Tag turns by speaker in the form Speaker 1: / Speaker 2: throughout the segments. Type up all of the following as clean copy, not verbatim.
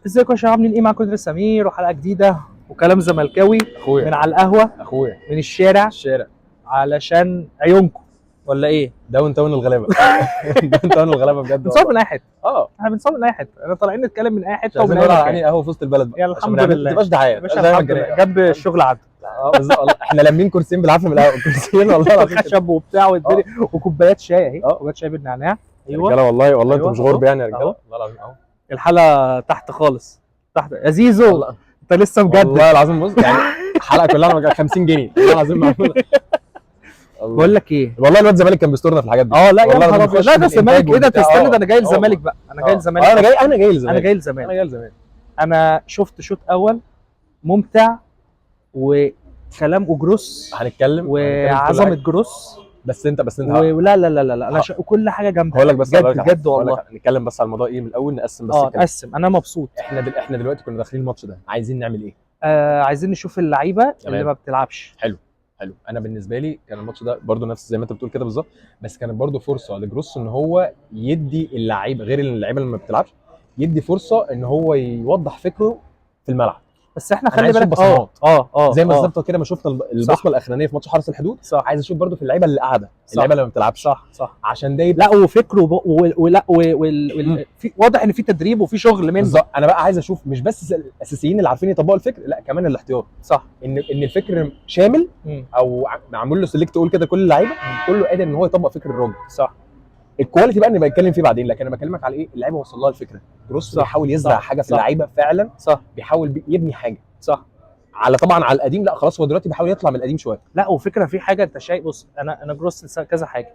Speaker 1: ازيكم يا شباب، عاملين ايه؟ معاكم ادريس سمير وحلقه جديده وكلام زملكاوي
Speaker 2: اخويا
Speaker 1: من على القهوه،
Speaker 2: اخويا
Speaker 1: من الشارع،
Speaker 2: الشارع
Speaker 1: علشان عيونكم ولا ايه؟
Speaker 2: داون تاون الغلابه. داون تاون الغلابه بجد
Speaker 1: بنصور من اي حته، احنا بنصور من اي حته، انا طالعين نتكلم من اي
Speaker 2: مش
Speaker 1: حته
Speaker 2: عايزين
Speaker 1: ومن اي
Speaker 2: نقول على
Speaker 1: مكان.
Speaker 2: قهوه في وسط البلد بقى
Speaker 1: يلا
Speaker 2: عشان
Speaker 1: الحمد
Speaker 2: ما
Speaker 1: لله
Speaker 2: تبقاش دعايه
Speaker 1: يا باشا، الحمد لله جنب الشغل عدل
Speaker 2: بالظبط والله. احنا لامين كرسيين بالعافيه من القهوه، كرسيين والله العظيم
Speaker 1: خشب وبتاع والدنيا وكوبايات شاي اهي، كوبايات شاي بالنعناع.
Speaker 2: ايوه رجاله والله
Speaker 1: أيوة.
Speaker 2: انتوا مش غرب يعني يا رجاله والله العظيم اهو.
Speaker 1: الحلقه تحت خالص تحت يا زيزو
Speaker 2: والله.
Speaker 1: انت لسه مجدد
Speaker 2: والله العظيم بص يعني الحلقه كلها 50 جنيه والله العظيم معموله.
Speaker 1: بقول لك ايه،
Speaker 2: والله الواد الزمالك كان بيسترنا في الحاجات دي.
Speaker 1: لا يا
Speaker 2: والله
Speaker 1: نهار ابيض، لا ده الزمالك ايه ده؟ تستنى، ده انا جاي الزمالك بقى، انا جاي الزمالك،
Speaker 2: انا جاي الزمالك.
Speaker 1: انا شفت شوط اول ممتع وكلام وجروس
Speaker 2: هنتكلم
Speaker 1: وعظمه جروس،
Speaker 2: بس انت
Speaker 1: ولا لا لا لا لا انا كل حاجه جامده.
Speaker 2: هقول لك بس
Speaker 1: بجد والله.
Speaker 2: نتكلم بس على الموضوع ايه من الاول، نقسم بس
Speaker 1: نقسم. انا مبسوط.
Speaker 2: احنا دلوقتي كنا داخلين الماتش ده عايزين نعمل ايه؟
Speaker 1: عايزين نشوف اللعيبه اللي ما بتلعبش.
Speaker 2: حلو. انا بالنسبه لي كان الماتش ده برضو نفس زي ما انت بتقول كده بالظبط، بس كانت برضو فرصه لجروس ان هو يدي اللعيبه غير اللعيبه اللي ما بتلعبش، يدي فرصه ان هو يوضح فكره في الملعب.
Speaker 1: بس احنا خلي بالك
Speaker 2: زي ما بالظبط كده ما شفنا البصمه الاخرانيه في ماتش حرس الحدود.
Speaker 1: صح.
Speaker 2: عايز اشوف برضو في اللعيبه اللي قاعده، اللعيبه اللي ما بتلعبش.
Speaker 1: صح
Speaker 2: عشان ده يبقى
Speaker 1: لا وفكره ولا في واضح ان في تدريب وفي شغل منه
Speaker 2: بالظبط. انا بقى عايز اشوف مش بس الاساسيين اللي عارفين يطبقوا الفكر، لا كمان الاحتياط.
Speaker 1: صح.
Speaker 2: ان الفكر شامل او معمول له سيلكت، تقول كده كل اللعيبه كله قادر ان هو يطبق فكر الراجل.
Speaker 1: صح.
Speaker 2: الكواليتي بقى نبقى نتكلم فيه بعدين، لكن انا بكلمك على ايه اللعيبه وصل لها الفكره. جروس بيحاول يزرع حاجه في اللعيبه فعلا.
Speaker 1: صح.
Speaker 2: بيحاول يبني حاجه.
Speaker 1: صح.
Speaker 2: طبعا على القديم لا خلاص، هو دلوقتي بيحاول يطلع من القديم شويه.
Speaker 1: لا وفكره في حاجه انت شايف، بص انا جروس كذا حاجه.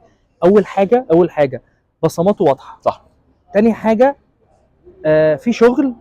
Speaker 1: اول حاجه بصماته واضحه.
Speaker 2: صح.
Speaker 1: تاني حاجه في شغل،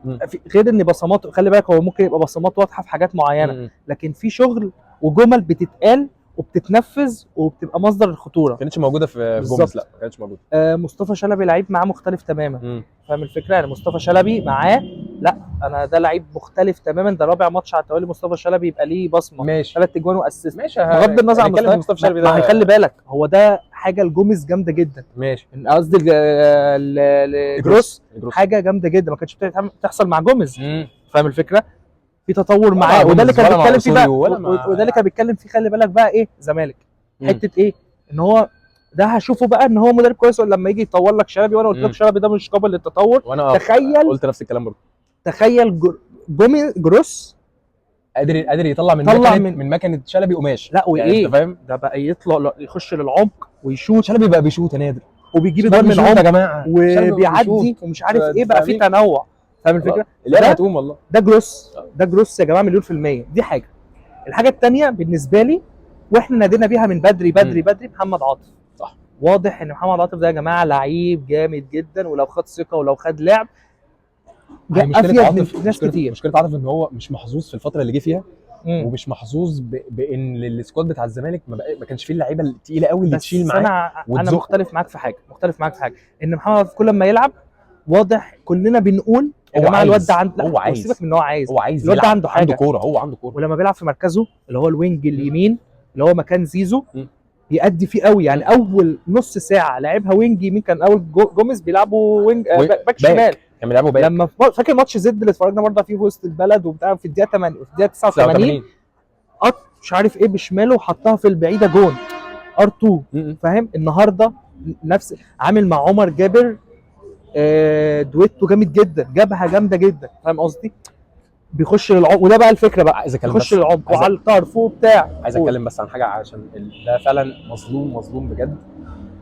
Speaker 1: غير ان بصماته خلي بالك هو ممكن يبقى بصمات واضحه في حاجات معينه، لكن في شغل وجمل بتتقال وبتتنفذ وبتبقى مصدر الخطوره.
Speaker 2: ما كانتش موجوده في جوميز، لا ما كانتش موجوده.
Speaker 1: مصطفى شلبي لعيب معاه مختلف تماما. فاهم الفكره؟ يعني مصطفى شلبي معاه، لا انا ده لعيب مختلف تماما، ده رابع ماتش على التوالي مصطفى شلبي يبقى ليه بصمه.
Speaker 2: ماشي.
Speaker 1: 3 اجوان واسيست.
Speaker 2: ماشي.
Speaker 1: بغض النظر عن
Speaker 2: مصطفى شلبي ده،
Speaker 1: خلي بالك هو ده حاجه الجوميز جامده جدا.
Speaker 2: ماشي.
Speaker 1: قصدي جروس حاجه جامده جدا ما كانتش بتحصل مع جوميز. فاهم الفكره؟ في تطور معاه، وده اللي كان بيتكلم فيه بقى، وده اللي كان بيتكلم فيه. خلي بالك بقى ايه زمالك حته ايه، ان هو ده هشوفه بقى ان هو مدرب كويس ولا لما يجي يطور لك شلبي. وانا قلت لك شلبي ده مش قابل للتطور. تخيل، قلت
Speaker 2: نفس الكلام برضه.
Speaker 1: تخيل جروس
Speaker 2: قادر يطلع من مكنه شلبي قماش.
Speaker 1: لا وايه
Speaker 2: يعني انت فاهم،
Speaker 1: ده بقى يطلع يخش للعمق ويشوت.
Speaker 2: شلبي بقى بيشوت يا نادر،
Speaker 1: وبيجيب اجوان من عمق
Speaker 2: يا جماعه،
Speaker 1: وبيعدي ومش عارف ايه، بقى في تنوع. فاهم الفكره؟
Speaker 2: اللي هتقوم والله.
Speaker 1: ده جروس يا جماعه، مليون في المية. دي حاجه. الحاجه الثانيه بالنسبه لي واحنا نادينا بيها من بدري محمد عاطف.
Speaker 2: صح.
Speaker 1: واضح ان محمد عاطف ده يا جماعه لعيب جامد جدا، ولو خد ثقه ولو خد لعب
Speaker 2: افيد من
Speaker 1: ناس كتير.
Speaker 2: مشكله عاطف ان هو مش محظوظ في الفتره اللي جه فيها، ومش محظوظ بان السكواد بتاع الزمالك ما كانش فيه اللعيبه الثقيله قوي اللي تشيل معاه.
Speaker 1: انا مختلف معاك في حاجه، ان محمد عاطف كل ما يلعب واضح كلنا بنقول يا جماعه الواد ده عنده،
Speaker 2: هو عايز،
Speaker 1: سيبك من ان هو عايز
Speaker 2: الواد
Speaker 1: ده عنده حاجه،
Speaker 2: عنده كوره، هو عنده كوره.
Speaker 1: ولما بيلعب في مركزه اللي هو الوينج اليمين اللي هو مكان زيزو بيأدي فيه قوي. يعني اول نص ساعه لعبها وينج يمين، كان اول جوميز بيلعبوا وينج باك شمال،
Speaker 2: كان بيلعبوا باك.
Speaker 1: لما فاكر ماتش زد اللي اتفرجنا برضه فيه في وسط البلد وبتاع، في الدقيقه 8 في الدقيقه 89 مش عارف ايه بشماله وحطها في البعيده جون ار2. فاهم؟ النهارده نفس عامل مع عمر جابر دويتو جامد جدا، جابها جامده جدا. فاهم قصدي؟ بيخش للعمق، وده بقى الفكره بقى، يخش للعمق وعلى الطرف وبتاع.
Speaker 2: عايز اتكلم بس عن حاجه، عشان ده فعلا مظلوم بجد.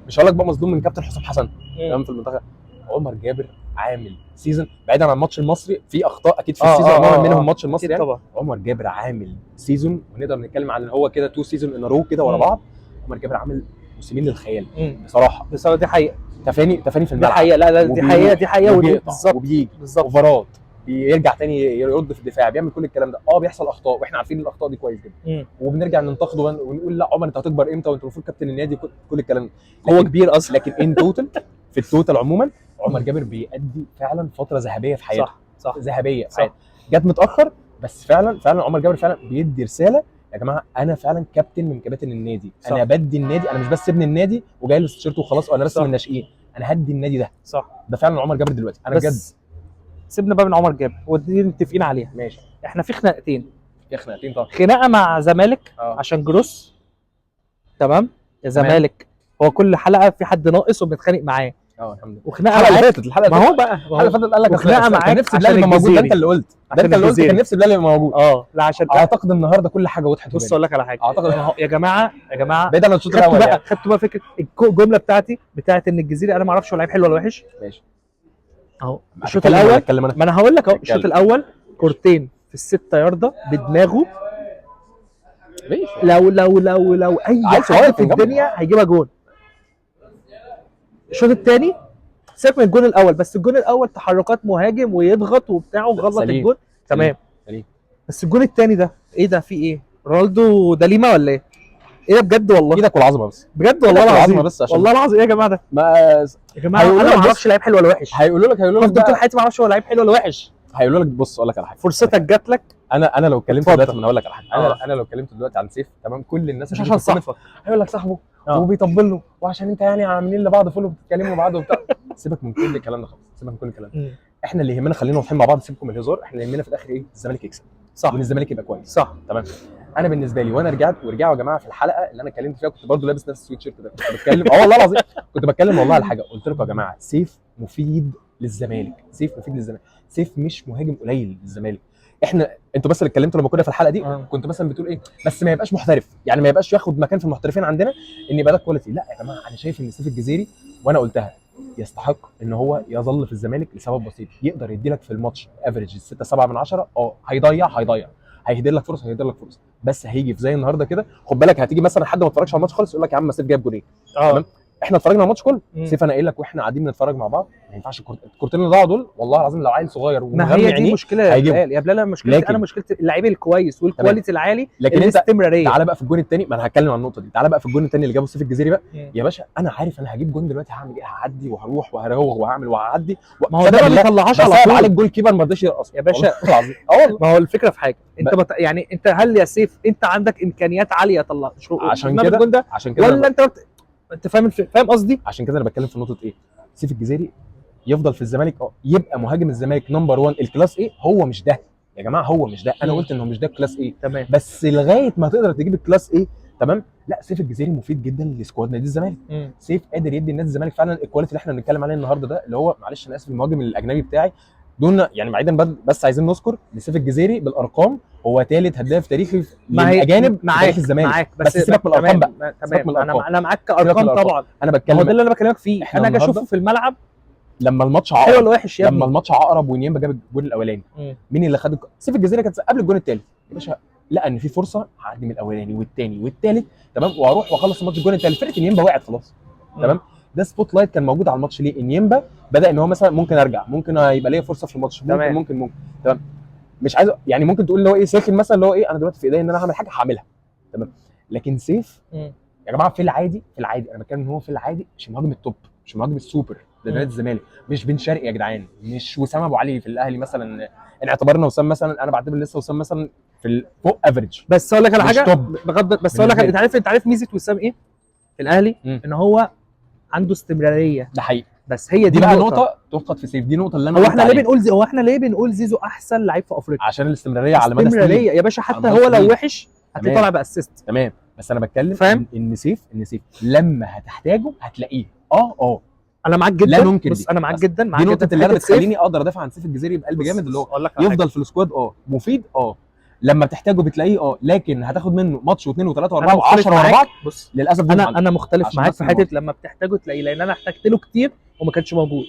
Speaker 2: مش هقول لك بقى مظلوم من كابتن حسام حسن تمام في المنتخب. عمر جابر عامل سيزون بعيدا عن الماتش المصري، في اخطاء اكيد في السيزون عموما منهم الماتش المصري يعني.
Speaker 1: طبعا
Speaker 2: عمر جابر عامل سيزون، ونقدر نتكلم عن ان هو كده 2 سيزون ان رو كده ورا بعض. عمر جابر عامل موسمين للخيال بصراحه.
Speaker 1: دي حقيقه،
Speaker 2: تفاني في الملعب.
Speaker 1: دي حقيقه، لا دي حقيقه
Speaker 2: بالظبط. وبيجي اوفرات، بيرجع تاني يرد في الدفاع، بيعمل كل الكلام ده. بيحصل اخطاء واحنا عارفين الاخطاء دي كويس جدا، وبنرجع ننتقده ونقول لا عمر انت هتكبر امتى وانت المفروض كابتن النادي، كل الكلام ده.
Speaker 1: هو كبير اصلا،
Speaker 2: لكن ان توتال في التوتال عموما عمر جابر بيأدي فعلا فتره ذهبيه في حياته.
Speaker 1: صح
Speaker 2: ذهبيه في حياته، جت متاخر بس فعلا عمر جابر فعلا بيدي رساله يا جماعه، انا فعلا كابتن من كباتن النادي. انا بدي النادي، انا مش بس ابن النادي وجاي له تيشيرت وخلاص، وانا بس من الناشئين، انا هدي النادي ده.
Speaker 1: صح.
Speaker 2: ده فعلا عمر جابر دلوقتي. انا بجد
Speaker 1: سيبنا بقى من عمر جابر ودي متفقين عليها.
Speaker 2: ماشي.
Speaker 1: احنا في خناقتين.
Speaker 2: في خناقتين طبعا.
Speaker 1: خناقه مع زمالك
Speaker 2: اه
Speaker 1: عشان جروس، تمام، يا زمالك هو كل حلقه في حد ناقص وبنتخانق معاه،
Speaker 2: الحمد لله.
Speaker 1: وخناقه
Speaker 2: الحلقه اللي
Speaker 1: معاك.
Speaker 2: فاتت الحلقه
Speaker 1: ما هو بقى
Speaker 2: الحلقه اللي فاتت قال لك
Speaker 1: وخناقه
Speaker 2: كان
Speaker 1: معاك
Speaker 2: نفسي
Speaker 1: عشان
Speaker 2: بلال يبقى موجود. ده
Speaker 1: الجزيري.
Speaker 2: انت اللي قلت،
Speaker 1: عشان
Speaker 2: ده انت اللي قلت
Speaker 1: الجزيري.
Speaker 2: كان نفسي بلال يبقى موجود.
Speaker 1: لا عشان
Speaker 2: اعتقد النهارده كل حاجه وضحت.
Speaker 1: بص اقول لك على حاجه،
Speaker 2: اعتقد
Speaker 1: ما هو يا جماعه
Speaker 2: بعيد عن الشوط
Speaker 1: خدتوا
Speaker 2: الاول
Speaker 1: بقى
Speaker 2: يعني.
Speaker 1: خدتوا بقى فكره الجمله بتاعتي بتاعت ان الجزيري انا ما اعرفش هو لعيب حلو ولا وحش.
Speaker 2: ماشي
Speaker 1: اهو الشوط
Speaker 2: هتكلم ولا
Speaker 1: الاول،
Speaker 2: اتكلم انا؟
Speaker 1: ما انا هقول لك اهو
Speaker 2: اتكلم.
Speaker 1: الشوط الاول كورتين في الستة ياردة بدماغه،
Speaker 2: ماشي.
Speaker 1: لو اي
Speaker 2: عيل صغير
Speaker 1: حد في
Speaker 2: كان جنبه.
Speaker 1: الدنيا هيجيبها جون. الشوط الثاني سيبك من الجون الاول، بس الجون الاول تحركات مهاجم ويضغط وبتاع وغلط
Speaker 2: سليم.
Speaker 1: الجون تمام.
Speaker 2: سليم.
Speaker 1: بس الجون الثاني ده ايه ده؟ في ايه؟ رونالدو ده ليما ولا ايه؟ ايه ده بجد والله؟
Speaker 2: ايدك والعظمه بس.
Speaker 1: بجد والله
Speaker 2: العظمة
Speaker 1: العظيم
Speaker 2: بس عشان
Speaker 1: والله العظيم. ايه يا جماعه ده؟
Speaker 2: ما
Speaker 1: يا جماعه
Speaker 2: هيقولوا
Speaker 1: انا
Speaker 2: لك
Speaker 1: ما
Speaker 2: بص.
Speaker 1: اعرفش لعيب حلو ولا وحش.
Speaker 2: هيقولوا لك
Speaker 1: هفضل طول حياتي ما اعرفش هو لعيب حلو ولا وحش.
Speaker 2: هيقولوا لك بص اقول لك على حاجه.
Speaker 1: فرصتك جات لك.
Speaker 2: انا لو اتكلمت
Speaker 1: اتفضل.
Speaker 2: دلوقتي، ما انا هقول لك على حاجه.
Speaker 1: آه.
Speaker 2: انا لو اتكلمت دلوقتي عن سيف تمام، كل الناس
Speaker 1: مش
Speaker 2: هتيجي
Speaker 1: عشان
Speaker 2: في الكومنت
Speaker 1: صاحبك.
Speaker 2: هيقول لك صاحبه
Speaker 1: آه.
Speaker 2: وبيطبل له وعشان انت يعني عاملين لبعض فولو بتتكلموا بعض وبتاع. سيبك من كل الكلام ده خالص، سيبك من كل الكلام ده. احنا اللي يهمنا خلينا واضحين مع بعض، سيبكم من الهزار. احنا اللي يهمنا في الاخر ايه؟ الزمالك يكسب،
Speaker 1: صح،
Speaker 2: وان الزمالك يبقى كويس،
Speaker 1: صح
Speaker 2: تمام. انا بالنسبه لي وانا ورجعوا يا جماعه في الحلقه اللي انا اتكلمت فيها كنت برضو لابس نفس السويت شيرت ده، كنت بتكلم والله العظيم كنت بتكلم والله على حاجه. قلت لكم يا جماعه سيف مفيد للزمالك، سيف مفيد للزمالك، سيف مش مهاجم قليل للزمالك. احنا انتوا بس اللي اتكلمتوا لما كنا في الحلقه دي كنت مثلا بتقول ايه بس ما يبقاش محترف، يعني ما يبقاش ياخد مكان في المحترفين عندنا، ان يبقى ده كواليتي. لا يا جماعه انا شايف ان سيف الجزيري، وانا قلتها، يستحق ان هو يظل في الزمالك لسبب بسيط. يقدر يديلك في الماتش افريج 6 7 من 10. هيضيع هيهدر لك فرص، بس هيجي في زي النهارده كده. خد بالك هتيجي مثلا حد ما اتفرجش على الماتش خالص يقول لك يا عم سيف جايب جولين، تمام. احنا اتفرجنا على الماتش كله. سيف انا قايل لك واحنا قاعدين بنتفرج مع بعض ما ينفعش الكورتين اللي ضاعوا دول والله العظيم لو عيل صغير
Speaker 1: ما هي دي مشكله يا بلال. يا بلال مشكلتي انا مشكلتي اللعيب الكويس والكواليتي العالي،
Speaker 2: لكن
Speaker 1: الاستمراريه.
Speaker 2: تعالى بقى في الجون الثاني، ما انا هتكلم عن النقطه دي. تعالى بقى في الجون الثاني اللي جابه سيف الجزيري بقى. يا باشا انا عارف انا هجيب جون دلوقتي هعمل ايه، هعدي وهروح وهراوغ وهعمل وهعدي.
Speaker 1: ما هو ده ما بيطلعهاش على طول.
Speaker 2: على الجول كيبر ما رضاش يرقص
Speaker 1: يا باشا
Speaker 2: والله.
Speaker 1: ما هو الفكره في حاجه انت يعني انت هل يا سيف انت عندك امكانيات عاليه طلع
Speaker 2: عشان كده
Speaker 1: ولا انت فاهم قصدي؟
Speaker 2: عشان كده انا بتكلم في نقطه ايه، سيف الجزيري يفضل في الزمالك، يبقى مهاجم الزمالك نمبر 1 الكلاس ايه. هو مش ده يا جماعه، هو مش ده. انا قلت انه مش ده الكلاس ايه،
Speaker 1: تمام،
Speaker 2: بس لغايه ما تقدر تجيب الكلاس ايه، تمام. لا سيف الجزيري مفيد جدا لسكواد نادي الزمالك. سيف قادر يدي نادي الزمالك فعلا الكواليتي اللي احنا بنتكلم عليه النهارده ده، اللي هو معلش انا اسف المهاجم الاجنبي بتاعي دون يعني بعيدا، بس عايزين نذكر لسيف الجزيري بالارقام هو ثالث هداف تاريخي للاجانب في تاريخ الزمالك.
Speaker 1: معاك
Speaker 2: بس سيبك من الارقام بقى،
Speaker 1: تمام. انا معاك كارقام طبعا.
Speaker 2: انا بتكلم
Speaker 1: هو ده اللي انا بكلمك فيه. انا اجي اشوفه في الملعب
Speaker 2: لما الماتش
Speaker 1: حلو ولا وحش يا ابني.
Speaker 2: لما الماتش عقرب ونيمبا جاب الجول الاولاني، مين اللي خد سيف الجزيري؟ كانت قبل الجول الثالث يا باشا، لقى ان في فرصه هعدي من الاولاني والثاني والثالث، تمام، واروح واخلص الماتش. الجول الثالث فرقه نيمبا وقعت خلاص، تمام. ده سبوت لايت كان موجود على الماتش ليه؟ نيمبا بدا ان هو مثلا ممكن ارجع، ممكن يبقى ليا فرصه في الماتش، ممكن تمام. مش عايز يعني ممكن تقول اللي هو ايه ساخن مثلا، اللي هو ايه انا دلوقتي في ايديا ان انا هعمل حاجه هعملها، تمام. لكن سيف يا جماعه في العادي انا بتكلم ان هو في العادي مش مهاجم التوب، مش مهاجم السوبر لنادي الزمالك، مش بن شرقي يا جدعان، مش وسام ابو علي في الاهلي مثلا. ان اعتبرنا وسام مثلا، انا بعتبر لسه وسام مثلا في فوق افريج.
Speaker 1: بس اقول لك على حاجه
Speaker 2: بغض،
Speaker 1: بس اقول لك انت عارف ميزه وسام ايه في الاهلي؟ ان هو عنده استمراريه.
Speaker 2: ده حقيقي.
Speaker 1: بس هي
Speaker 2: دي بقى نقطه تفقد في سيف. دي نقطه اللي انا
Speaker 1: هو احنا ليه بنقول زيزو احسن لعيب في افريقيا؟
Speaker 2: عشان الاستمراريه على مدى سنين.
Speaker 1: استمراريه يا باشا، حتى هو لو وحش هتلاقيه طالع باسيست،
Speaker 2: تمام. بس انا بتكلم
Speaker 1: فاهم
Speaker 2: ان سيف لما هتحتاجه هتلاقيه.
Speaker 1: انا معاك جدا.
Speaker 2: لا ممكن
Speaker 1: بص انا معاك جدا،
Speaker 2: دي نقطه اللي انا بتخليني اقدر ادافع عن سيف الجزيري بقلب جامد، اللي هو يفضل في السكواد مفيد لما بتحتاجه بتلاقيه لكن هتاخد منه ماتش واثنين وثلاثه واربعه و10 ورا بعض.
Speaker 1: بص
Speaker 2: للاسف
Speaker 1: انا مختلف معاك في حته لما بتحتاجه تلاقيه، لان انا احتجت له كتير وما كانش موجود.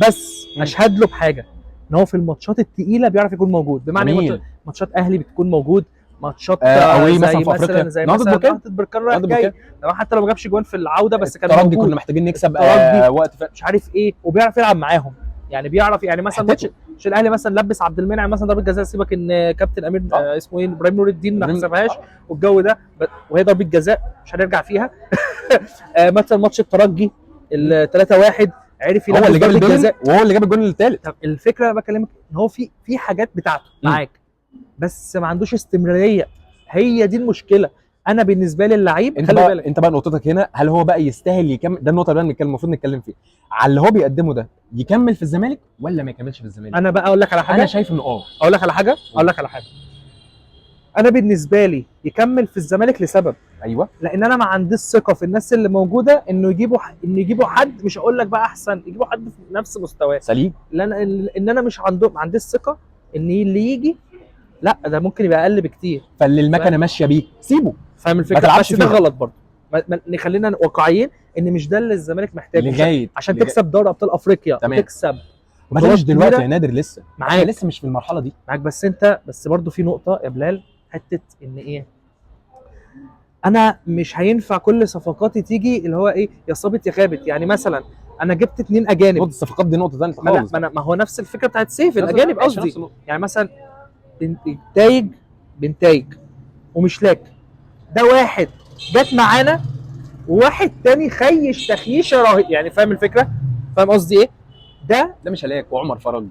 Speaker 1: بس اشهد له بحاجه ان هو في الماتشات الثقيله بيعرف يكون موجود. بمعنى ماتشات اهلي بتكون موجود، ماتشات
Speaker 2: زي مثلا في افريقيا
Speaker 1: زي مثلا بركان رايح جاي، حتى لو ما جابش جوان في العوده بس كان
Speaker 2: موجود. كنا محتاجين نكسب وقت
Speaker 1: مش عارف ايه، وبيعرف يلعب معاهم. يعني بيعرف يعني مثلا ماتش الاهلي مثلا لبس عبد المنعم مثلا ضربه جزاء، سيبك ان كابتن امير اسمه ايه ابراهيم نور الدين ما حسبهاش والجو ده، وهي ضربه جزاء مش هنرجع فيها. مثلا ماتش الترجي ال 3-1 عرف
Speaker 2: يلعب، هو اللي جاب الجزاء وهو اللي جاب الجول الثالث.
Speaker 1: الفكره انا بكلمك ان هو في حاجات بتاعته معاك بس ما عندوش استمراريه. هي دي المشكله. انا بالنسبه لي اللعيب
Speaker 2: انت
Speaker 1: خلي
Speaker 2: بقى
Speaker 1: بالك
Speaker 2: انت بقى نقطتك هنا، هل هو بقى يستاهل يكمل؟ ده النقطه اللي المفروض نتكلم فيها، على اللي هو بيقدمه ده، يكمل في الزمالك ولا ما يكملش في الزمالك؟
Speaker 1: انا بقى اقول لك على حاجه،
Speaker 2: انا شايف انه
Speaker 1: اقول لك على حاجه انا بالنسبه لي يكمل في الزمالك لسبب،
Speaker 2: ايوه،
Speaker 1: لان انا ما عنديش ثقه في الناس اللي موجوده انه يجيبوا حد، مش هقول لك بقى احسن، يجيبوا حد في نفس مستواه،
Speaker 2: سليم.
Speaker 1: لان انا مش ما عنديش ثقه ان اللي يجي، لا ده ممكن يبقى اقل بكتير.
Speaker 2: فاللي المكنه ماشيه بيه سيبه،
Speaker 1: فاهم الفكره؟
Speaker 2: ما تلعبش
Speaker 1: بس ده
Speaker 2: فيها.
Speaker 1: غلط برضه. خلينا واقعيين ان مش ده اللي الزمالك محتاجه
Speaker 2: لغايه
Speaker 1: عشان تكسب دوري ابطال افريقيا
Speaker 2: تمام.
Speaker 1: وتكسب
Speaker 2: ما ده مش دلوقتي
Speaker 1: كبيرة.
Speaker 2: يا نادر، لسه
Speaker 1: معاك.
Speaker 2: احنا لسه مش في المرحله دي.
Speaker 1: معاك، بس برضه في نقطه يا بلال، حته ان ايه، انا مش هينفع كل صفقاتي تيجي اللي هو ايه، يا صابت يا خابت. يعني مثلا انا جبت 2 اجانب،
Speaker 2: نقطه الصفقات دي نقطه ثانيه خالص.
Speaker 1: ما هو نفس الفكره بتاعت سيف،
Speaker 2: نفس
Speaker 1: الاجانب
Speaker 2: ماشي،
Speaker 1: قصدي.
Speaker 2: نفس النقطة.
Speaker 1: يعني مثلا بنتايج ومشلاك، ده واحد جت معانا وواحد تاني خيش تخييشه رهيب، يعني فاهم الفكره؟ فاهم قصدي ايه؟ ده
Speaker 2: مش هلاك وعمر فرج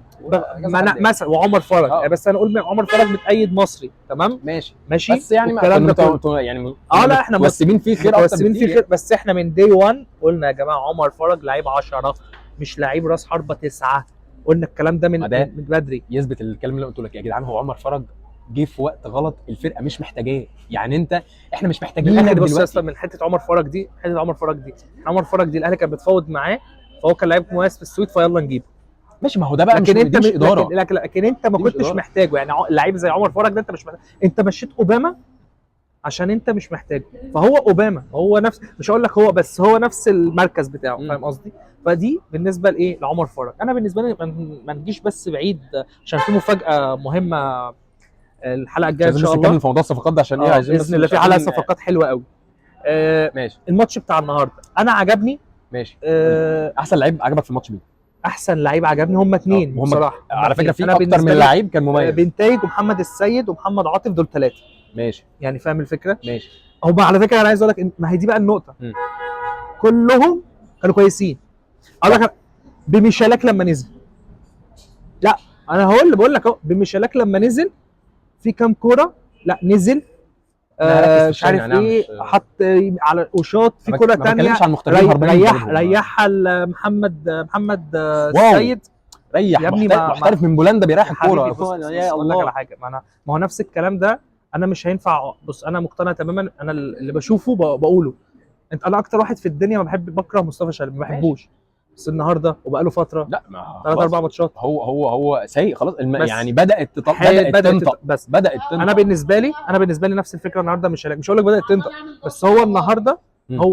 Speaker 1: مثلا وعمر فرج، بس انا اقول عمر فرج متأيد مصري، تمام
Speaker 2: ماشي بس يعني
Speaker 1: الكلام ده كله.
Speaker 2: يعني
Speaker 1: لا احنا
Speaker 2: متوسمين فيه خير،
Speaker 1: متوسمين فيه خير، بس احنا من دي 1 قلنا يا جماعه عمر فرج لعيب 10 مش لعيب راس حربه 9. قلنا الكلام ده من بدري.
Speaker 2: يثبت الكلام اللي قلت لك يا جدعان، هو عمر فرج جه في وقت غلط، الفرقه مش محتاجاه. يعني احنا مش محتاجين
Speaker 1: بص اصلا من حته عمر فرج دي، عمر فرج دي الاهلي كانت بتفاوض معاه، فهو كان لعيب مميز في السويد، فيلا نجيبه.
Speaker 2: ماشي، ما هو ده بقى
Speaker 1: لكن انت
Speaker 2: مش اداره.
Speaker 1: لكن انت ما كنتش محتاجه. يعني لعيب زي عمر فرج ده انت مش محتاج. انت مشيت اوباما عشان انت مش محتاجه، فهو اوباما هو نفس، مش هقول لك هو، بس هو نفس المركز بتاعه. فاهم قصدي؟ فدي بالنسبه لايه، لعمر فرج. انا بالنسبه لي ما نجيش بس بعيد عشان في مفاجاه مهمه الحلقه الجايه ان شاء الله.
Speaker 2: نتكلم في موضوع الصفقات ده عشان عايزين
Speaker 1: باذن الله في حلقه صفقات حلوه قوي.
Speaker 2: ماشي.
Speaker 1: الماتش بتاع النهارده انا عجبني.
Speaker 2: ماشي. احسن لعيب عجبك في الماتش مين؟
Speaker 1: احسن لعيب عجبني هم 2 بصراحه.
Speaker 2: على فكره في اكتر من لعيب كان مميز.
Speaker 1: بنتايج ومحمد السيد ومحمد عاطف، دول 3.
Speaker 2: ماشي.
Speaker 1: يعني فاهم الفكره؟
Speaker 2: ماشي.
Speaker 1: هم على فكره انا عايز اقول لك ما هي دي بقى النقطه. كلهم كانوا كويسين. اقول لك بميشالاك لما نزل، لا انا بقول لك اهو، بميشالاك لما نزل في كام كوره، لا نزل مش عارف ايه، حط على وشاط في كوره ثانيه ريحها محمد السيد.
Speaker 2: ريح يا ابني محترف من بولندا بيريح الكوره.
Speaker 1: يا الله على حاجه، ما هو نفس الكلام ده. انا مش هينفع. بص انا مقتنع تماما، انا اللي بشوفه بقوله. انا اكتر واحد في الدنيا ما بكره مصطفى شلبي، ما بحبوش. بس النهارده وبقاله فتره،
Speaker 2: لا
Speaker 1: 3-4 ماتشات
Speaker 2: هو سيء خلاص. يعني بدات تنطق،
Speaker 1: بس بدات تنطق. انا بالنسبه لي نفس الفكره النهارده. مش هقول لك بدات تنطق، بس هو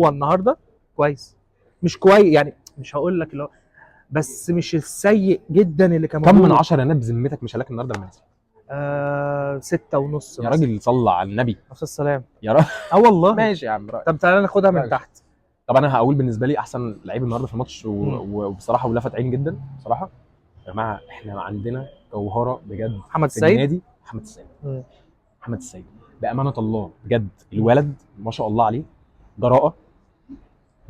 Speaker 1: النهارده كويس، مش كويس يعني، مش هقول لك اللي بس مش السيء جدا اللي كان
Speaker 2: موجود. كم من 10 يا ناد بذمتك مش هلاك النهارده لما نزل؟
Speaker 1: 6.5
Speaker 2: يا راجل صلى على النبي
Speaker 1: نفس السلام
Speaker 2: يا راجل.
Speaker 1: والله
Speaker 2: ماشي يا عم.
Speaker 1: طب تعالى ناخدها من تحت.
Speaker 2: طب انا هقول بالنسبه لي احسن لعيب النهارده في الماتش وبصراحه ولفت عين جدا بصراحه. يا جماعه احنا عندنا جوهره بجد.
Speaker 1: محمد السيد.
Speaker 2: محمد السيد بامانه الله بجد، الولد ما شاء الله عليه، جراءه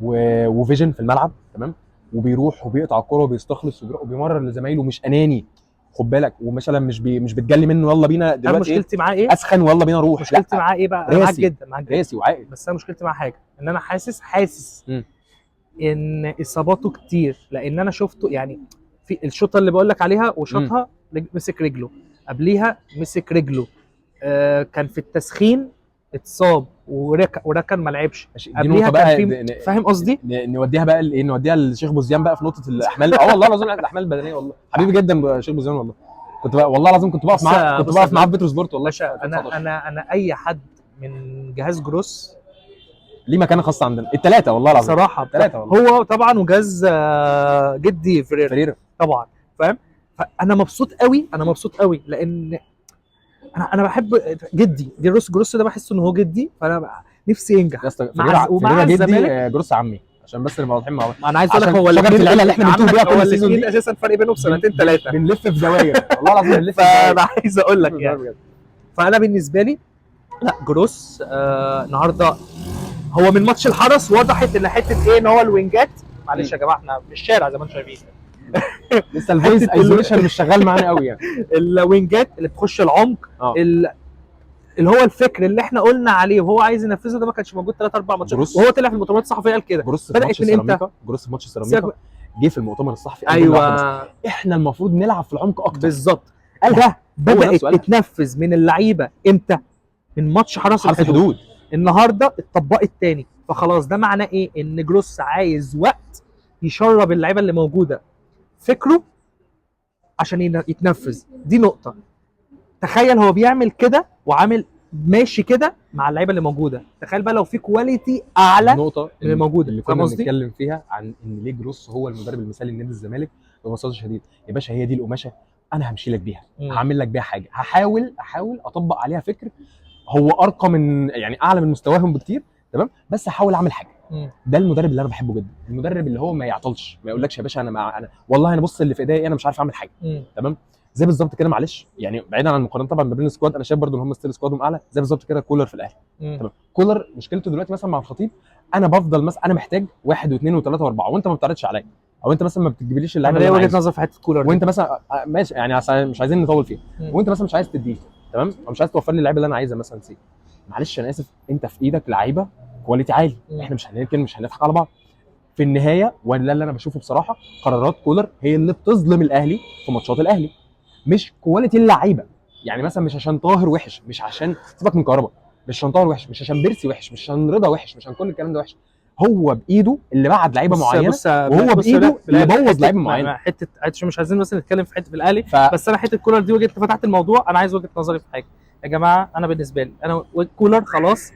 Speaker 2: وفيجن في الملعب، تمام، وبيروح وبيقطع الكوره وبيستخلص وبيمرر لزمايله، مش اناني، خد بالك. ومثلا مش بتجلي منه يلا بينا دلوقتي.
Speaker 1: مشكلتي معاه ايه؟
Speaker 2: اسخن ويلا بينا نروح.
Speaker 1: مشكلتي معاه ايه بقى؟ معاك جدا
Speaker 2: راسي وعاقل.
Speaker 1: بس انا مشكلتي معاه حاجه، ان انا حاسس ان اصاباته كتير. لان انا شفته يعني في الشوطه اللي بقول لك عليها وشاطها مسك رجله، قبليها مسك رجله، كان في التسخين اتصاب وركن ما لعبش.
Speaker 2: قبليها كان
Speaker 1: فاهم قصدي؟
Speaker 2: نوديها بقى نوديها للشيخ بوزيان بقى في نقطه الاحمال. والله العظيم الاحمال البدنيه، والله حبيبي جدا شيخ بوزيان، والله كنت بقى والله العظيم كنت بقف معاه في بيترو سبورت. والله
Speaker 1: انا اي حد من جهاز جروس
Speaker 2: ليه مكانه خاصه عندنا الثلاثه، والله العظيم
Speaker 1: صراحه الثلاثه، هو طبعا وجاز جدي فريرا طبعا، فاهم. فانا مبسوط قوي لان انا بحب جدي جروس ده، بحس ان هو جدي، فانا نفسي ينجح.
Speaker 2: ومع جدي جروس عمي، عشان بس نبقى واضحين مع بعض.
Speaker 1: انا عايز اقول لك هو
Speaker 2: شجره العيله اللي احنا بنتوه بيها كل السيزون دي
Speaker 1: اساسا فرق بينهم 2-3
Speaker 2: بنلف في زواير، والله العظيم بنلف.
Speaker 1: فانا عايز اقول لك يعني، فانا بالنسبه لي لا جروس النهارده هو من ماتش الحرس وضحت ان حته ايه، ان هو الوينجات. معلش يا جماعه احنا في الشارع زي ما انتم شايفين
Speaker 2: لسه الفويس ايزوليشن مش شغال معانا قوي يعني.
Speaker 1: الوينجات اللي بتخش العمق اللي هو الفكر اللي احنا قلنا عليه وهو عايز ينفذه ده ما كانش موجود 3 4 ماتشات،
Speaker 2: جروس.
Speaker 1: وهو طلع في المؤتمرات الصحفيه قال كده.
Speaker 2: جروس في
Speaker 1: بدأت
Speaker 2: ماتش
Speaker 1: من إمتى؟
Speaker 2: سيراميكا، جروس في ماتش سيراميكا جه في المؤتمر الصحفي قال
Speaker 1: ايوه
Speaker 2: احنا المفروض نلعب في العمق اكتر.
Speaker 1: بالظبط.
Speaker 2: قالها.
Speaker 1: ده بدأت تتنفذ من اللعيبه امتى؟ من ماتش حرس الحدود. النهارده اتطبقت تاني، فخلاص ده معناه ايه؟ ان جروس عايز وقت يشرب اللعيبه اللي موجوده فكره عشان يتنفذ. دي نقطه. تخيل هو بيعمل كده وعامل ماشي كده مع اللعيبه اللي موجوده، تخيل بقى لو في كواليتي اعلى
Speaker 2: النقطه
Speaker 1: اللي موجوده.
Speaker 2: اللي كنا بنتكلم فيها عن ان ليه جروس هو المدرب المثالي لنادي الزمالك ببساطه شديده. يا باشا هي دي القماشه، انا همشي لك بيها، هعمل لك بيها حاجه، هحاول اطبق عليها فكر هو ارقى من يعني اعلى من مستواهم بكتير، تمام، بس هحاول اعمل حاجه. ده المدرب اللي انا بحبه جدا، المدرب اللي هو ما يعطلش، ما يقولكش يا باشا انا والله انا بص اللي في ايديا انا مش عارف اعمل حاجه. تمام. زي بالظبط كده، معلش يعني بعيدا عن المقارنه طبعا ما بين السكواد، انا شايف برضو ان هم ستيل سكوادهم اعلى، زي بالظبط كده كولر في الاهلي. تمام. كولر مشكلته دلوقتي مثلا مع الخطيب، انا بفضل مثلا انا محتاج واحد واثنين وثلاثه واربعه وانت ما بتعرضش عليا، او انت مثلا ما بتجيبليش اللعيبه
Speaker 1: اللي انا وجهه نظر في حته كولر،
Speaker 2: وانت مثلا ماشي يعني مش عايزين نطول فيها، وانت مثلا مش عايز تديه، تمام، او مش عايز توفر لي اللعيبه اللي انا عايزها مثلا سي. معلش انا اسف، انت في ايدك لعيبه كواليتي عالي، احنا مش هنضحك على بعض. في النهايه ولا اللي انا بشوفه بصراحه قرارات كولر هي اللي بتظلم الاهلي في ماتشات الاهلي، مش كواليتي اللعيبه. يعني مثلا مش عشان طاهر وحش، مش عشان سيبك من كهربا، مش عشان طاهر وحش، مش عشان بيرسي وحش، مش عشان رضا وحش، مش عشان كل الكلام ده وحش، هو بايده اللي بعد لعيبه معينه، وهو بايده اللي بوظ لعيبه معينه.
Speaker 1: حته مش عايزين مثلا نتكلم في حته في الاهلي، بس انا حته كولر دي وجهه فتحت الموضوع، انا عايز وجهه نظري في حاجه يا جماعه. انا بالنسبه لي انا كولر خلاص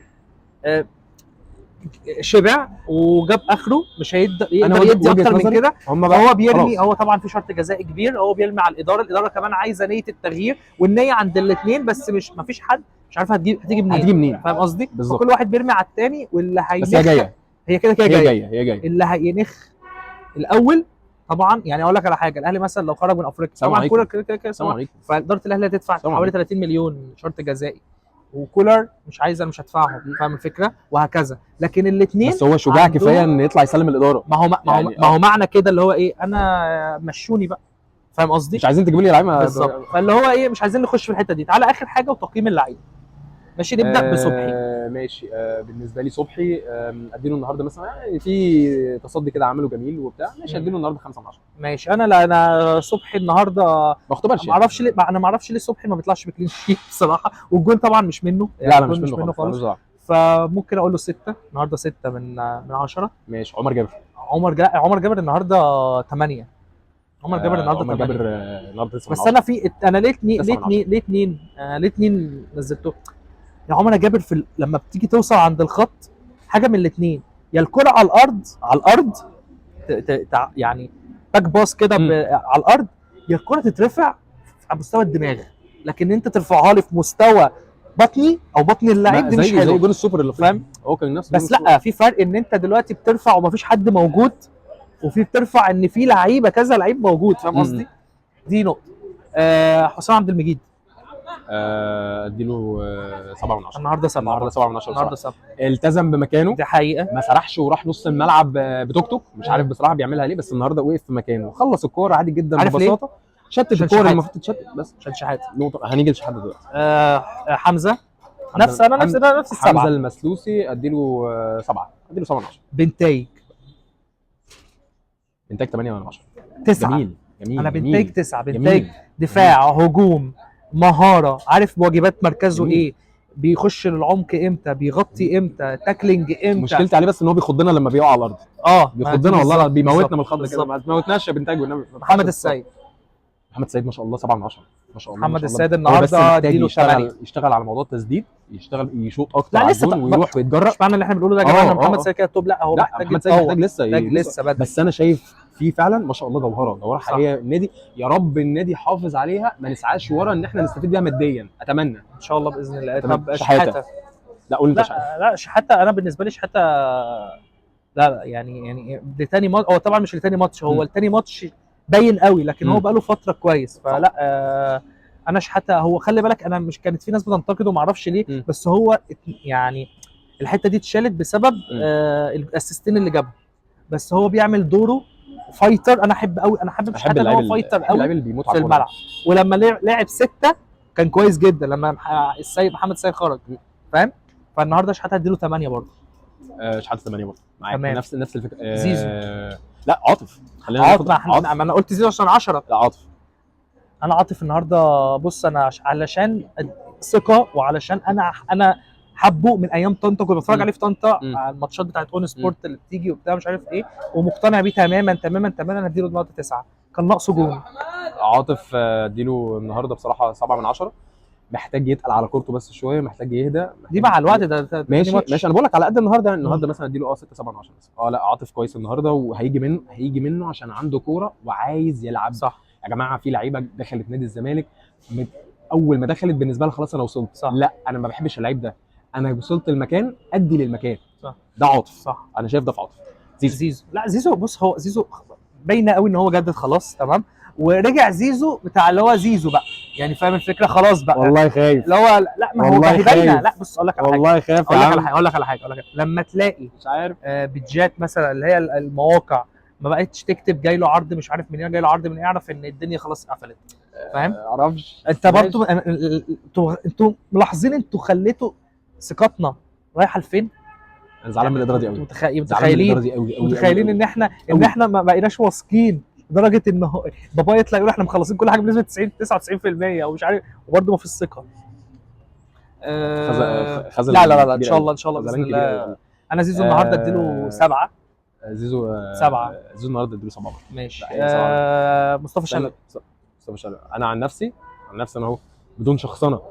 Speaker 1: شبع وجاب اخره، مش يقدر يدي اكتر من كده. هو بيرمي، هو طبعا في شرط جزائي كبير، هو بيرمي على الاداره كمان عايزه نيه التغيير، والنيه عند الاثنين، بس مش ما فيش حد مش عارف هتيجي منين. فاهم قصدي؟ كل واحد بيرمي على الثاني، واللي هينخ
Speaker 2: بس هي جايه،
Speaker 1: هي كده
Speaker 2: جايه
Speaker 1: اللي هينخ الاول طبعا. يعني اقول لك على حاجه، الاهلي مثلا لو خرج من افريقيا طبعا كولر كده فاداره الاهلي هتدفع حوالي 30 مليون شرط جزائي، وكولر مش عايز، انا مش هدفعهم، فاهم الفكره؟ وهكذا. لكن الاثنين
Speaker 2: بس هو شجاع كفايه ان يطلع يسلم الاداره.
Speaker 1: ما هو معنى كده اللي هو ايه، انا مشوني بقى، فاهم قصدي؟
Speaker 2: مش عايزين تجيبوا لي لعيبه
Speaker 1: بالظبط. فاللي هو ايه، مش عايزين نخش في الحته دي. تعالى اخر حاجه وتقييم اللعيبه. ماشي، نبدا بصبحي.
Speaker 2: ماشي. بالنسبه لي صبحي اديله النهارده مثلا يعني في تصدي كده عمله جميل وبتاع، ماشي اديله النهارده 5 من 10.
Speaker 1: ماشي. انا صبحي النهارده
Speaker 2: ما اختبرش،
Speaker 1: ما اعرفش ليه، انا ما اعرفش ليه صبحي ما بيطلعش بكلين شيت بصراحه، والجون طبعا مش منه،
Speaker 2: لا لا مش منه خالص.
Speaker 1: فممكن اقول له 6 النهارده، 6 من 10.
Speaker 2: ماشي. عمر جابر
Speaker 1: النهارده 8. عمر جابر النهارده 8.
Speaker 2: عمر جابر النهارده 9.
Speaker 1: بس انا في انا ليه اتنين نزلته يا عمر جابر في لما بتيجي توصل عند الخط حاجه من الاثنين، يا الكره على الارض يعني باك باص كده على الارض، يا الكره تترفع على مستوى الدماغ، لكن انت ترفعها لي في مستوى بطني او بطن اللاعب دي مش حلو.
Speaker 2: زي جون السوبر اللي فاهم، هو كان نفس
Speaker 1: بس لا، في فرق ان انت دلوقتي بترفع ومفيش حد موجود، وفي بترفع ان في لعيبه كذا لعيب موجود، فاهم قصدي؟ دي نقطه. حسام عبد المجيد
Speaker 2: اديله 7 من 10.
Speaker 1: النهارده 7
Speaker 2: من 10. التزم بمكانه،
Speaker 1: دي حقيقه،
Speaker 2: ما سرحش وراح نص الملعب بتوك توك، مش عارف بصراحه بيعملها ليه، بس النهارده وقف في مكانه، خلص الكوره عادي جدا ببساطه، شتت الكوره اللي المفروض تتشتت، بس
Speaker 1: عشان شحاته.
Speaker 2: نقطه. هنيجي لشحاته دلوقتي.
Speaker 1: حمزه نفس السبعه.
Speaker 2: حمزه المسلوسي اديله 7 من 10.
Speaker 1: بنتايج
Speaker 2: 8 من 10.
Speaker 1: 9.
Speaker 2: جميل.
Speaker 1: انا بنتايج 9. بنتايج دفاع، هجوم، مهاره، عارف واجبات مركزه ايه، بيخش للعمق امتى، بيغطي امتى، تاكلينج امتى.
Speaker 2: مشكلتي عليه بس ان هو بيخضنا لما بيقع على الارض، بيخضنا والله، بيموتنا من الخض كده. ما تموتناش يا بنتاج والنبي.
Speaker 1: محمد السيد
Speaker 2: ما شاء الله 7 من 10. ما شاء الله.
Speaker 1: محمد السيد النهارده اديله 8.
Speaker 2: يشتغل على موضوع التسديد، يشوط اكتر على الجون ويروح ويتجرأ.
Speaker 1: مش معنى اللي احنا بنقوله ده يا جماعه ان محمد السيد كده توب، لا هو
Speaker 2: محتاج
Speaker 1: لسه بدري.
Speaker 2: بس انا شايف في فعلا ما شاء الله جوهره حقيقيه النادي، يا رب النادي يحافظ عليها، ما نسعاش ورا ان احنا نستفيد بيها ماديا، اتمنى
Speaker 1: ان شاء الله باذن الله.
Speaker 2: طب شحاته، لا قول انت.
Speaker 1: لا شحاته، انا بالنسبه لي شحاته لا يعني دي تاني ماتش، هو طبعا مش التاني ماتش، هو التاني ماتش باين قوي، لكن هو بقى له فتره كويس، فلا انا شحاته، هو خلي بالك انا مش كانت في ناس بتنتقده ما اعرفش ليه، بس هو يعني الحته دي اتشالت بسبب الاسيستين اللي جابهم، بس هو بيعمل دوره فايتر. انا احب قوي، انا حابب شحاته ان هو فايتر قوي في الملعب، ولما لعب 6 كان كويس جدا لما السيد محمد السيد خرج، فاهم؟ فالنهارده شحاته هديله 8 برضه.
Speaker 2: شحاته 8 برضه معاك،
Speaker 1: تمام.
Speaker 2: نفس الفكره.
Speaker 1: زيزو.
Speaker 2: لا عاطف، خلينا
Speaker 1: عاطف،
Speaker 2: ناخد
Speaker 1: ما انا قلت زيزو عشان 10.
Speaker 2: لا عاطف.
Speaker 1: انا عاطف النهارده، بص انا علشان ثقه، وعلشان انا حبه من ايام طنطا، كنت بتفرج عليه في طنطا على الماتشات بتاعت اون سبورت اللي بتيجي وبتاع مش عارف ايه، ومقتنع بيه تماما تماما تماما. هديله النهارده 9، كان ناقصه جون.
Speaker 2: عاطف اديله النهارده بصراحه 7 من 10. محتاج يتقل على كورته بس شويه، محتاج يهدى،
Speaker 1: دي مع الوقت ده
Speaker 2: ماشي
Speaker 1: ماتش.
Speaker 2: انا بقول لك على قد النهارده يعني. النهارده مثلا اديله 6 7 من 10 بس. لا عاطف كويس النهارده، وهيجي منه عشان عنده كوره وعايز يلعب.
Speaker 1: صح
Speaker 2: يا جماعه في لعيبه دخلت نادي الزمالك اول ما دخلت بالنسبه لها خلاص انا وصلت.
Speaker 1: صح.
Speaker 2: لا انا ما بحبش اللعيب ده، انا وصلت المكان ادي للمكان.
Speaker 1: صح.
Speaker 2: ده عاطف.
Speaker 1: صح.
Speaker 2: انا شايف ده في عاطف.
Speaker 1: زيزو لا زيزو، بص هو زيزو باينه قوي ان هو جدد خلاص تمام، ورجع زيزو بتاع اللي هو زيزو بقى، يعني فاهم الفكره خلاص بقى.
Speaker 2: والله خايف.
Speaker 1: اللي هو لا ما هو
Speaker 2: والله
Speaker 1: باينه. لا بص اقول لك على حاجه،
Speaker 2: والله خايف.
Speaker 1: اقول لك على حاجه لما تلاقي
Speaker 2: مش عارف
Speaker 1: بيدجات مثلا اللي هي المواقع ما بقتش تكتب جاي له عرض مش عارف منين، جاي له عرض منين، اعرف ان الدنيا خلاص قفلت، فاهم؟
Speaker 2: معرفش.
Speaker 1: انت برضو انتوا ملاحظين انتوا خليتوا ثقتنا رايحه لفين؟
Speaker 2: انا زعلان من الاداره دي قوي.
Speaker 1: متخيلين ان احنا ما بقيناش واثقين لدرجه ان بابا يطلع يقول احنا مخلصين كل حاجه بنسبه 90 99% او مش عارف، وبرده ما فيش ثقه. لا ان شاء الله باذن الله. انا زيزو النهارده اديله 7.
Speaker 2: زيزو
Speaker 1: 7.
Speaker 2: زيزو النهارده اديله 7
Speaker 1: ماشي.
Speaker 2: مصطفى شلبي. انا عن نفسي انا اهو بدون شخصنه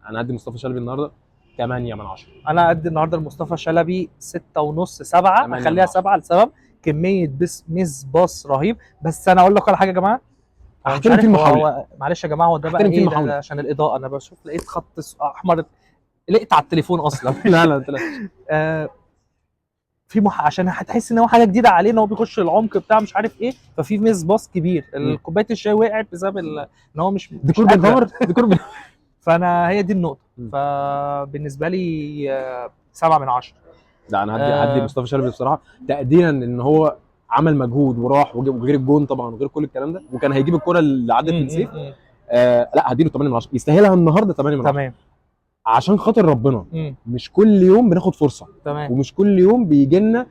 Speaker 2: انا ادي مصطفى شلبي النهارده 8 من 10.
Speaker 1: انا ادي النهارده لمصطفى شلبي 6.5 7، اخليها 7 لسبب كميه ميس باص رهيب. بس انا اقول لك على حاجه يا جماعه،
Speaker 2: احترم في المحاوله.
Speaker 1: معلش يا جماعه، هو ده بقى ايه ده عشان الاضاءه، انا بشوف لقيت خط احمر لقيت على التليفون اصلا. لا في عشان هتحس ان هو حاجه جديده علينا، هو بيخش العمق بتاع مش عارف ايه، ففي ميس باص كبير. كوبايه الشاي وقعت بسبب ان هو مش ديكور فانا هي دي النقطه. فبالنسبه لي 7 من 10.
Speaker 2: لا انا هدي مصطفى شلبي بصراحه تقديرا ان هو عمل مجهود وراح وغير الجون طبعا وغير كل الكلام ده، وكان هيجيب الكره اللي عدت من سيف. لا هديله 8 من 10، يستاهلها النهارده 8 من 10. تمام. عشان خاطر ربنا مش كل يوم بناخد فرصه.
Speaker 1: تمام.
Speaker 2: ومش كل يوم بيجي لنا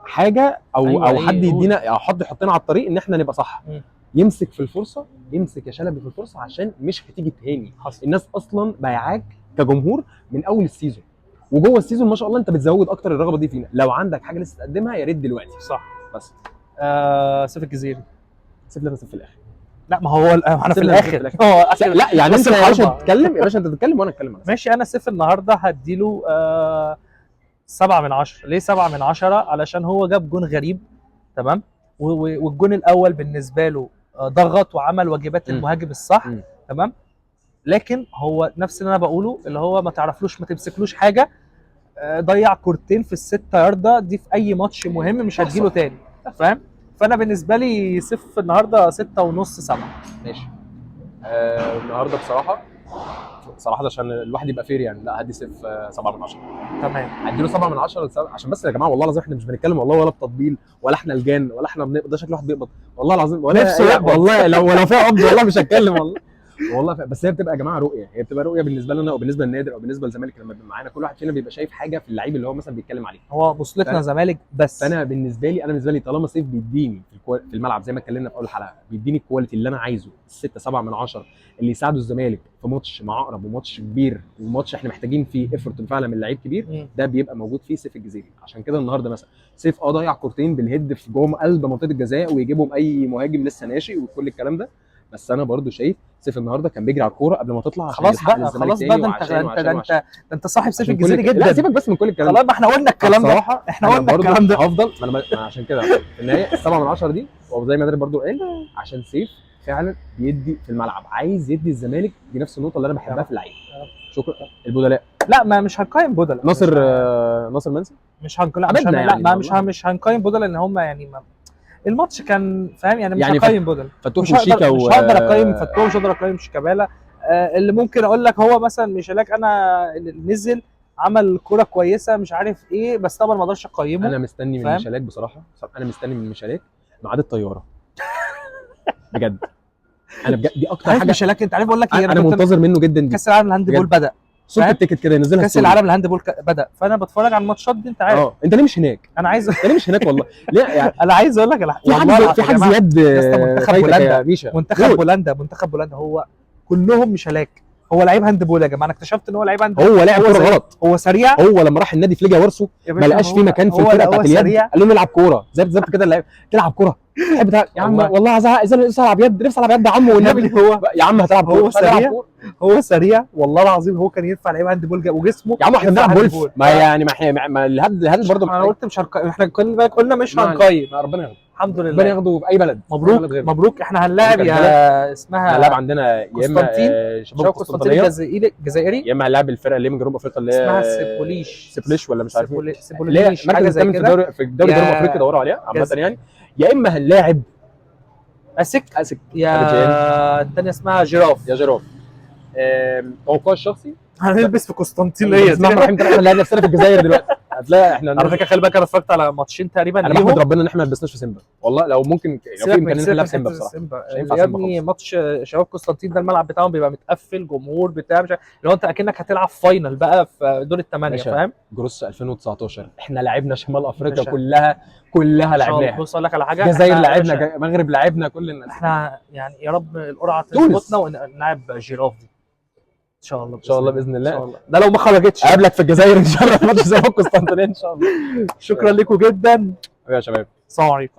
Speaker 2: حاجه او حد يدينا او حد يحطنا على الطريق ان احنا نبقى صح. يمسك في الفرصه، يمسك يا شلبي في الفرصه عشان مش هتيجي تاني. الناس اصلا بايعاك كجمهور من اول السيزون، وجوه السيزون ما شاء الله انت بتزود اكتر الرغبه دي فينا. لو عندك حاجه لسه تقدمها يا ريت دلوقتي.
Speaker 1: صح.
Speaker 2: بس
Speaker 1: سيف الجزيري.
Speaker 2: سيف لنا في الاخر.
Speaker 1: لا ما هو انا في الاخر.
Speaker 2: لا يعني انت يا باشا تتكلم، يا باشا انت تتكلم وانا اتكلم.
Speaker 1: ماشي. انا سيف النهارده هديله 7 من 10. ليه 7 من 10؟ علشان هو جاب جون غريب تمام، والجون الاول بالنسبه له ضغط وعمل واجبات المهاجم الصح تمام. لكن هو نفس اللي انا بقوله، اللي هو ما تعرفلوش ما تمسكلوش حاجه. ضيع كورتين في ال6 ياردة دي في اي ماتش مهم مش هتجيله تاني، فاهم؟ فانا بالنسبه لي سيف النهارده 6.5 7.
Speaker 2: ماشي. النهارده صراحه عشان الواحد يبقى فير يعني، لا هدي سيف 7 من 10.
Speaker 1: تمام.
Speaker 2: هديله 7 من 10 عشان بس يا جماعه والله العظيم احنا مش بنتكلم والله ولا بتطبيل ولا احنا لجان ولا احنا ده شكل واحد بيقبض والله العظيم ولا
Speaker 1: نفسه
Speaker 2: والله لو فيها قبض والله مش هتكلم والله بس هي بتبقى يا جماعه رؤيه، هي بتبقى رؤيه بالنسبه لنا وبالنسبه للنادر او بالنسبه للزمالك. لما بيبقى معانا كل واحد فينا بيبقى شايف حاجه في اللعيب اللي هو مثلا بيتكلم عليه.
Speaker 1: هو بوصلتنا زمالك بس.
Speaker 2: انا بالنسبه لي طالما سيف بيديني في الملعب زي ما اتكلمنا في اول الحلقه، بيديني الكواليتي اللي انا عايزه 6 7 من 10 اللي يساعدوا الزمالك في ماتش مع اقرب وماتش كبير وماتش احنا محتاجين فيه ايفورت فعلا من لعيب كبير، ده بيبقى موجود فيه سيف الجزيري. عشان كده النهارده مثلا سيف ضيع كورتين بالهيد في جوه قلب منطقه الجزاء ويجيبهم اي مهاجم لسه ناشئ وكل الكلام ده. بس انا برضو شايف سيف النهارده كان بيجري على الكوره قبل ما تطلع.
Speaker 1: خلاص بقى ده انت صاحب سيف الجزيري جدا.
Speaker 2: لا سيبك بس من كل الكلام.
Speaker 1: خلاص ما احنا قلنا الكلام ده، احنا قلنا الكلام ده.
Speaker 2: هفضل عشان كده في النهايه 7 من 10 دي، وزي ما درب برضو قال عشان سيف فعلا بيدي في الملعب، عايز يدي الزمالك بنفس النقطه اللي انا بحبها في اللعيب. شكرا. البدلاء
Speaker 1: لا ما مش هنقيم بدلاء.
Speaker 2: ناصر منسي
Speaker 1: مش هنقيم. مش هنقيم بدلاء لان هم يعني الماتش كان فاهم يعني. مش هقيم بدل
Speaker 2: فتوح وشيكا
Speaker 1: مش هقدر اقيم فتوح، مش هقدر اقيم شيكابالا. اللي ممكن اقول لك هو مثلا ميشيلاك، انا نزل عمل كرة كويسه مش عارف ايه، بس طبعا ما اقدرش اقيمه.
Speaker 2: انا مستني من ميشيلاك بصراحه، انا مستني من ميشيلاك ميعاد الطياره بجد. انا بجد دي اكتر
Speaker 1: عارف
Speaker 2: حاجه
Speaker 1: مش لكن انت عارف اقول لك ايه،
Speaker 2: انا
Speaker 1: كنت
Speaker 2: منتظر منه جدا دي.
Speaker 1: كاس العالم للهاندبول بدا،
Speaker 2: صوت
Speaker 1: فاهم؟
Speaker 2: التيكت كده ينزلها
Speaker 1: كاس
Speaker 2: ستوري.
Speaker 1: العالم للهاندبول بدا، فانا بتفرج على الماتشات دي انت عارف.
Speaker 2: انت ليه مش هناك؟
Speaker 1: انا عايز
Speaker 2: انت ليه مش هناك والله؟ ليه يعني؟
Speaker 1: انا عايز اقول لك
Speaker 2: في حجز، في حجز يد
Speaker 1: منتخب
Speaker 2: فايتك
Speaker 1: بولندا،
Speaker 2: يا ميشا.
Speaker 1: منتخب بولندا هو كلهم مش هلاك، هو لعيب هاندبول يا جماعه، انا اكتشفت ان هو لعيب هاندبول.
Speaker 2: هو لاعب كوره غلط.
Speaker 1: هو سريع.
Speaker 2: هو لما راح النادي في ليجا وارسو
Speaker 1: يا
Speaker 2: ما
Speaker 1: باشا
Speaker 2: لقاش
Speaker 1: هو-
Speaker 2: فيه مكان في
Speaker 1: هو
Speaker 2: الفرقه
Speaker 1: لا، هو
Speaker 2: بتاعت اليد،
Speaker 1: سريع.
Speaker 2: قال له نلعب كوره زي بالظبط كده. اللعيب تلعب كوره تحب يا عم
Speaker 1: والله.
Speaker 2: والله عايز العب يد، نفسي العب يد يا عم والنبي.
Speaker 1: هو
Speaker 2: يا عم هتلعب
Speaker 1: هو
Speaker 2: كوره، مش هتلعب
Speaker 1: سريع.
Speaker 2: كورة.
Speaker 1: هو سريع والله العظيم، هو كان ينفع لعيب هاندبول وجسمه
Speaker 2: يا عم احنا
Speaker 1: ينفع
Speaker 2: بنلعب جولف،
Speaker 1: هاندبول.
Speaker 2: ما يعني ما الهاند برضه
Speaker 1: انا قلت مش احنا قلنا مش هنقيم.
Speaker 2: ربنا ياخده،
Speaker 1: الحمد
Speaker 2: ربنا
Speaker 1: لله.
Speaker 2: ياخده في اي بلد.
Speaker 1: مبروك
Speaker 2: بلد غيره.
Speaker 1: مبروك. احنا هنلاعب
Speaker 2: مبروك
Speaker 1: يا اسمها
Speaker 2: هنلعب عندنا يا اما
Speaker 1: قسطنطين.
Speaker 2: شباب
Speaker 1: شباب قسطنطين
Speaker 2: القسطنطينيه،
Speaker 1: الجزائري،
Speaker 2: يا اما هنلعب الفرقه اللي من جنوب افريقيا اللي هي
Speaker 1: اسمها سيبوليش
Speaker 2: ولا مش عارف ايه، اللي هي
Speaker 1: سيبوليش
Speaker 2: مركز
Speaker 1: حاجه زي
Speaker 2: الثامن في
Speaker 1: كده.
Speaker 2: الدوري، في الدوري
Speaker 1: يا
Speaker 2: جنوب افريقيا، دوروا عليها عامه
Speaker 1: جز-
Speaker 2: يعني. يا اما هنلاعب
Speaker 1: اسك
Speaker 2: اسك
Speaker 1: يا الثانيه اسمها جيراف.
Speaker 2: يا جيراف. توقعي الشخصي
Speaker 1: هنلبس في قسطنطين
Speaker 2: بسم
Speaker 1: هي
Speaker 2: الله الرحمن الرحيم، احنا هنلاعب نفسنا في الجزائر دلوقتي. هتلاقي احنا
Speaker 1: على فكره خلي بالك، انا اتفرجت على ماتشين تقريبا
Speaker 2: انا بحمد
Speaker 1: ليهم.
Speaker 2: ربنا ان احنا ما لبسناش في سيمبا والله. لو ممكن لو في
Speaker 1: سيبك من
Speaker 2: امكانيه نلعب سيمبا بصراحه. مش هينفع
Speaker 1: يا
Speaker 2: سيمبا
Speaker 1: ابني
Speaker 2: خالص.
Speaker 1: ماتش شباب قسطنطين ده الملعب بتاعهم بيبقى متقفل جمهور بتاع مش عارف، لو انت اكنك هتلعب فاينل بقى في دور الثمانيه،
Speaker 2: باشا،
Speaker 1: فاهم؟
Speaker 2: جروس 2019 احنا لعبنا شمال افريقيا
Speaker 1: باشا.
Speaker 2: كلها لعبناها.
Speaker 1: بص اقول لك على حاجه،
Speaker 2: الجزائر
Speaker 1: احنا يا باشا،
Speaker 2: لعبنا، المغرب لعبنا، كل الناس.
Speaker 1: احنا يعني يا رب القرعه
Speaker 2: تونس.
Speaker 1: تظبطنا ونلعب جيراف دي ان شاء الله.
Speaker 2: ان شاء الله باذن الله.
Speaker 1: ان شاء الله، ده لو ما خرجتش.
Speaker 2: اقابلك في الجزائر ان شاء الله في ماتش زي قسطنطينيه ان شاء الله.
Speaker 1: شكرا لكم جدا
Speaker 2: يا شباب.
Speaker 1: سلام عليكم.